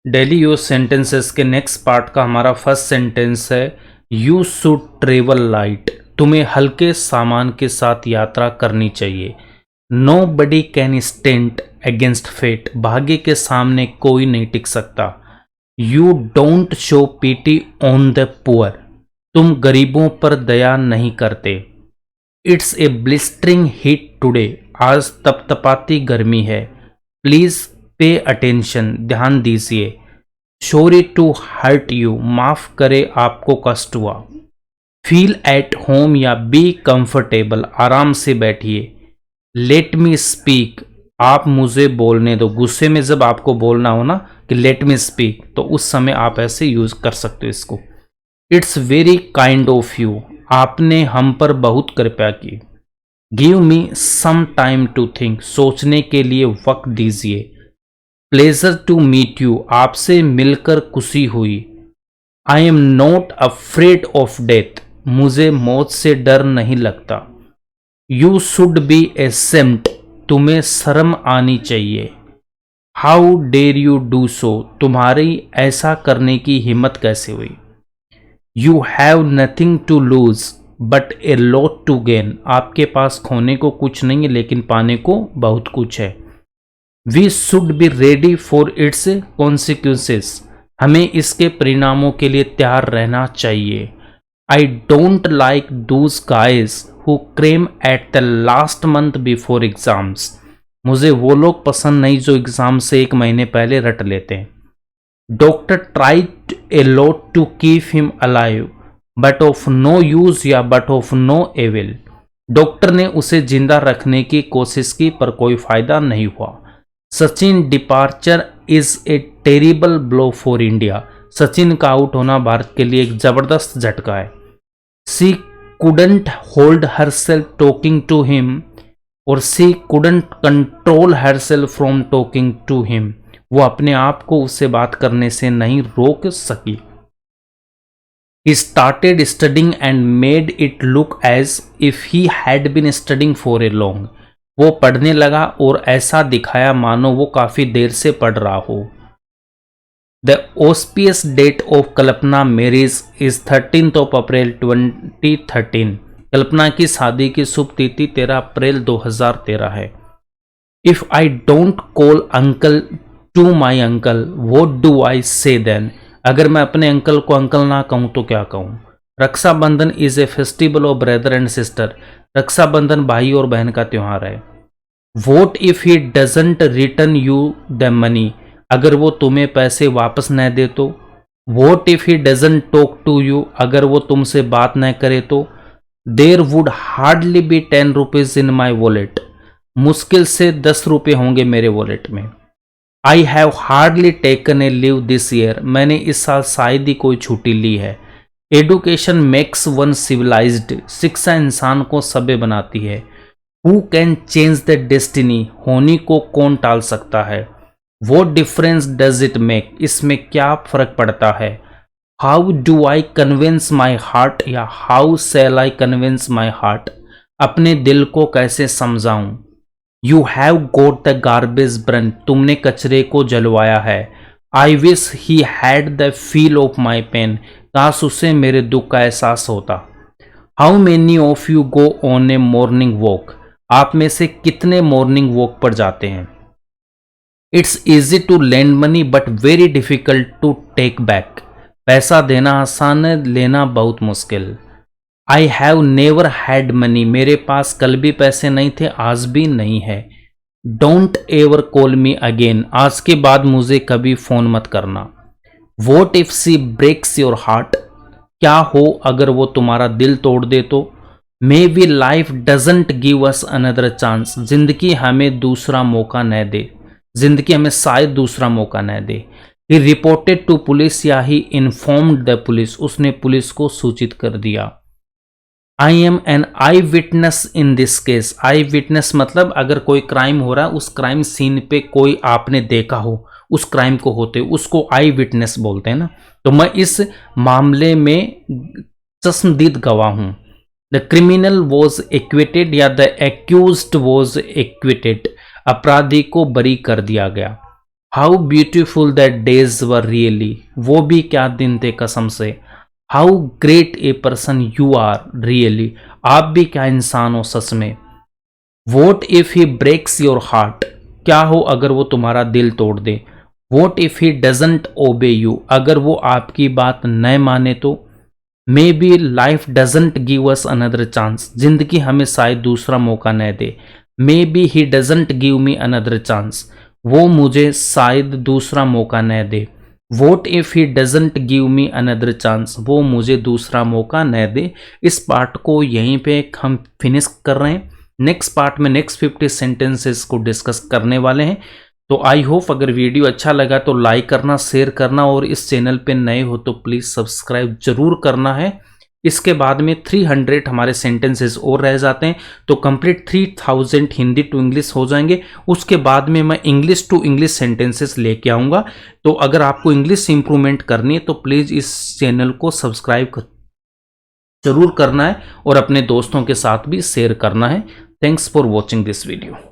Daily use sentences के next part का हमारा फर्स्ट सेंटेंस है यू शुड ट्रेवल लाइट। तुम्हें हल्के सामान के साथ यात्रा करनी चाहिए। Nobody can stand against fate. भाग्य के सामने कोई नहीं टिक सकता। You don't show pity on the poor. तुम गरीबों पर दया नहीं करते। It's a blistering heat today. आज तपतपाती गर्मी है। Please pay attention. ध्यान दीजिए। Sorry to hurt you. माफ करे आपको कष्ट हुआ। फील एट होम या बी कंफर्टेबल। आराम से बैठिए। Let me speak. आप मुझे बोलने दो। गुस्से में जब आपको बोलना हो ना कि लेट मी स्पीक, तो उस समय आप ऐसे यूज कर सकते हो इसको। It's very kind of you. आपने हम पर बहुत कृपा की। Give me some time to think. सोचने के लिए वक्त दीजिए। Pleasure to meet you. आपसे मिलकर खुशी हुई। I am not afraid of death. मुझे मौत से डर नहीं लगता। You should be ashamed. तुम्हें शर्म आनी चाहिए। How dare you do so. तुम्हारी ऐसा करने की हिम्मत कैसे हुई। You have nothing to lose but a lot to gain. आपके पास खोने को कुछ नहीं है लेकिन पाने को बहुत कुछ है। We should be ready for its consequences. हमें इसके परिणामों के लिए तैयार रहना चाहिए। I don't like those guys who cram at the last month before exams. मुझे वो लोग पसंद नहीं जो एग्जाम से एक महीने पहले रट लेते हैं। Doctor tried a lot to keep him alive but of no use या but of no avail. Doctor ने उसे जिंदा रखने की कोशिश की पर कोई फायदा नहीं हुआ। Sachin departure is a terrible blow for India. Sachin का आउट होना भारत के लिए एक जबरदस्त झटका है। She couldn't hold herself talking to him और she couldn't control herself from talking to him. वो अपने आप को उससे बात करने से नहीं रोक सकी। He started studying and made it look as if he had been studying for a long। वो पढ़ने लगा और ऐसा दिखाया मानो वो काफी देर से पढ़ रहा हो। The auspicious date of Kalpana marriage is 13th of April 2013। कल्पना की शादी की शुभ तिथि 13 अप्रैल 2013 है। If I don't call uncle to my uncle, what do I say then? अगर मैं अपने अंकल को अंकल ना कहूं तो क्या कहूं। Rakshabandhan is a festival of brother and sister. Rakshabandhan भाई और बहन का त्योहार है। What if he doesn't return you the money. अगर वो तुम्हें पैसे वापस न दे तो। What if he doesn't talk to you. अगर वो तुमसे बात न करे तो। There would hardly be 10 rupees in my wallet. मुश्किल से 10 रुपये होंगे मेरे वॉलेट में। I have hardly taken a leave this year. मैंने इस साल शायद ही कोई छुट्टी ली है। Education makes one civilised. शिक्षा इंसान को सभ्य बनाती है। Who can change the destiny. होनी को कौन टाल सकता है। वो डिफरेंस डज इट मेक। इसमें क्या फर्क पड़ता है। How do I convince my heart या how shall I convince my heart. अपने दिल को कैसे समझाऊं। You have got the garbage burn. तुमने कचरे को जलवाया है। I wish he had the feel of my pain. काश उसे मेरे दुख का एहसास होता। How many of you go on a morning walk. आप में से कितने मॉर्निंग वॉक पर जाते हैं। It's easy to lend money but very difficult to take back. पैसा देना आसान है, लेना बहुत मुश्किल। I have never had money. मेरे पास कल भी पैसे नहीं थे, आज भी नहीं है। Don't ever call me again. आज के बाद मुझे कभी फोन मत करना। What if she breaks your heart. क्या हो अगर वो तुम्हारा दिल तोड़ दे तो। Maybe life doesn't give us another chance. जिंदगी हमें दूसरा मौका न दे। जिंदगी हमें शायद दूसरा मौका न दे। ही रिपोर्टेड टू पुलिस या ही इन्फॉर्म्ड द पुलिस। उसने पुलिस को सूचित कर दिया। I am an eye witness in this case. Eye witness मतलब अगर कोई क्राइम हो रहा है, उस क्राइम सीन पे कोई आपने देखा हो उस क्राइम को होते, उसको आई विटनेस बोलते हैं ना। तो मैं इस मामले में चश्मदीद गवाह हूं। द क्रिमिनल वॉज एक्विटेड या द एक्यूज्ड वॉज एक्विटेड। अपराधी को बरी कर दिया गया। How beautiful that days were really, वो भी क्या दिन थे कसम से। How great a person you are really, आप भी क्या इंसान हो सच में। What if he breaks your heart, क्या हो अगर वो तुम्हारा दिल तोड़ दे। What if he doesn't obey you, अगर वो आपकी बात न माने तो। Maybe life doesn't give us another chance, जिंदगी हमें शायद दूसरा मौका न दे। Maybe he doesn't give me another chance, वो मुझे शायद दूसरा मौका न दे। What if he doesn't give me another chance, वो मुझे दूसरा मौका न दे। इस पार्ट को यहीं पे हम फिनिश कर रहे हैं। नेक्स्ट पार्ट में नेक्स्ट 50 सेंटेंसेस को डिस्कस करने वाले हैं। तो आई होप अगर वीडियो अच्छा लगा तो लाइक करना, शेयर करना, और इस चैनल पे नए हो तो प्लीज़ सब्सक्राइब जरूर करना है। इसके बाद में 300 हमारे सेंटेंसेस और रह जाते हैं, तो कंप्लीट 3000 हिंदी टू इंग्लिश हो जाएंगे। उसके बाद में मैं इंग्लिश टू इंग्लिश सेंटेंसेस लेके आऊँगा। तो अगर आपको इंग्लिश इंप्रूवमेंट करनी है तो प्लीज़ इस चैनल को सब्सक्राइब जरूर करना है और अपने दोस्तों के साथ भी शेयर करना है। Thanks for watching this video.